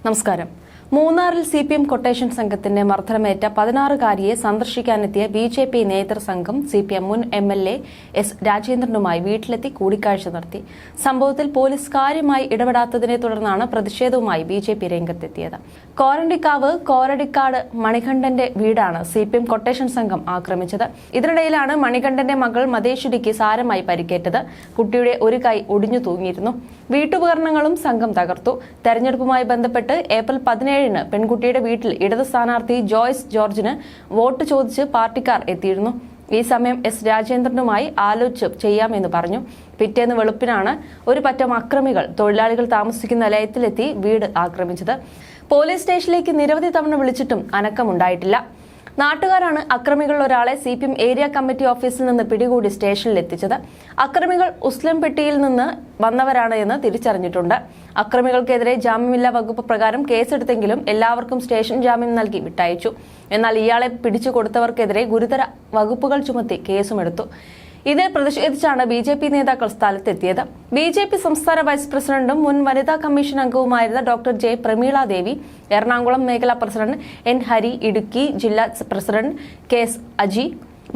നമസ്കാരം. മൂന്നാറിൽ CPM quotation സംഘത്തിന്റെ മർദ്ദനമേറ്റ 16-കാരിയെ സന്ദർശിക്കാനെത്തിയ BJP നേതൃസംഘം CPM മുൻ MLA S രാജേന്ദ്രനുമായി വീട്ടിലെത്തി കൂടിക്കാഴ്ച നടത്തി. സംഭവത്തിൽ പോലീസ് കാര്യമായി ഇടപെടാത്തതിനെ തുടർന്നാണ് പ്രതിഷേധവുമായി BJP രംഗത്തെത്തിയത്. കോരണ്ടിക്കാവ് കോരടിക്കാട് മണികണ്ഠന്റെ വീടാണ് CPM കൊട്ടേഷൻ സംഘം ആക്രമിച്ചത്. ഇതിനിടയിലാണ് മണികണ്ഠന്റെ മകൾ മതേശ്വരിക്ക് സാരമായി പരിക്കേറ്റത്. കുട്ടിയുടെ ഒരു കൈ ഒടിഞ്ഞു തൂങ്ങിയിരുന്നു. വീട്ടുപകരണങ്ങളും സംഘം തകർത്തു. തെരഞ്ഞെടുപ്പുമായി ബന്ധപ്പെട്ട് ഏപ്രിൽ 17 പെൺകുട്ടിയുടെ വീട്ടിൽ ഇടത് സ്ഥാനാർത്ഥി ജോയ്സ് ജോർജിന് വോട്ട് ചോദിച്ച് പാർട്ടിക്കാർ എത്തിയിരുന്നു. ഈ സമയം S രാജേന്ദ്രനുമായി ആലോചിച്ച് ചെയ്യാമെന്ന് പറഞ്ഞു. പിറ്റേന്ന് വെളുപ്പിനാണ് ഒരു പറ്റം അക്രമികൾ തൊഴിലാളികൾ താമസിക്കുന്ന ലയത്തിലെത്തി വീട് ആക്രമിച്ചത്. പോലീസ് സ്റ്റേഷനിലേക്ക് നിരവധി തവണ വിളിച്ചിട്ടും അനക്കമുണ്ടായിട്ടില്ല. നാട്ടുകാരാണ് അക്രമികളിൽ ഒരാളെ CPM ഏരിയ കമ്മിറ്റി ഓഫീസിൽ നിന്ന് പിടികൂടി സ്റ്റേഷനിൽ എത്തിച്ചത്. അക്രമികൾ ഉസ്ലംപെട്ടിയിൽ നിന്ന് വന്നവരാണ് എന്ന് തിരിച്ചറിഞ്ഞിട്ടുണ്ട്. അക്രമികൾക്കെതിരെ ജാമ്യമില്ലാ വകുപ്പ് പ്രകാരം കേസെടുത്തെങ്കിലും എല്ലാവർക്കും സ്റ്റേഷൻ ജാമ്യം നൽകി വിട്ടയച്ചു. എന്നാൽ ഇയാളെ പിടിച്ചു കൊടുത്തവർക്കെതിരെ ഗുരുതര വകുപ്പുകൾ ചുമത്തി കേസുമെടുത്തു. ഇതിൽ പ്രതിഷേധിച്ചാണ് BJP നേതാക്കൾ സ്ഥലത്തെത്തിയത്. BJP സംസ്ഥാന വൈസ് പ്രസിഡന്റും മുൻ വനിതാ കമ്മീഷൻ അംഗവുമായിരുന്ന ഡോക്ടർ J പ്രമീള ദേവി, എറണാകുളം മേഖലാ പ്രസിഡന്റ് N ഹരി, ഇടുക്കി ജില്ലാ പ്രസിഡന്റ് KS അജി,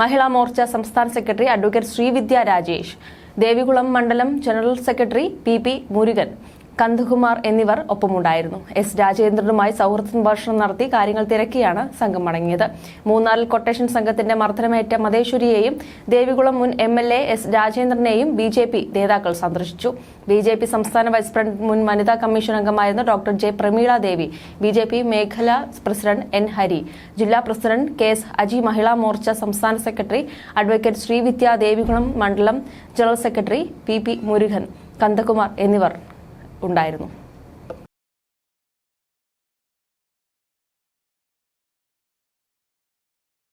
മഹിളാ മോർച്ച സംസ്ഥാന സെക്രട്ടറി അഡ്വക്കേറ്റ് ശ്രീവിദ്യ രാജേഷ്, ദേവികുളം മണ്ഡലം ജനറൽ സെക്രട്ടറി PP മുരുകൻ, കന്ദകുമാർ എന്നിവർ ഒപ്പമുണ്ടായിരുന്നു. S രാജേന്ദ്രനുമായി സൗഹൃദ സംഭാഷണം നടത്തി കാര്യങ്ങൾ തിരക്കിയാണ് സംഘം മടങ്ങിയത്. മൂന്നാറിൽ കൊട്ടേഷൻ സംഘത്തിന്റെ മർദ്ദനമേറ്റ മതേശ്വരിയെയും ദേവികുളം മുൻ MLA S രാജേന്ദ്രനെയും BJP നേതാക്കൾ സന്ദർശിച്ചു. BJP സംസ്ഥാന വൈസ് പ്രസിഡന്റ് മുൻ വനിതാ കമ്മീഷൻ അംഗമായിരുന്ന ഡോക്ടർ J പ്രമീള ദേവി, BJP മേഖലാ പ്രസിഡന്റ് N ഹരി, ജില്ലാ പ്രസിഡന്റ് KS അജി, മഹിളാ മോർച്ച സംസ്ഥാന സെക്രട്ടറി അഡ്വക്കേറ്റ് ശ്രീവിദ്യ, ദേവികുളം മണ്ഡലം ജനറൽ സെക്രട്ടറി PP മുരുകൻ, കന്ദകുമാർ എന്നിവർ ഉണ്ടായിരുന്നു.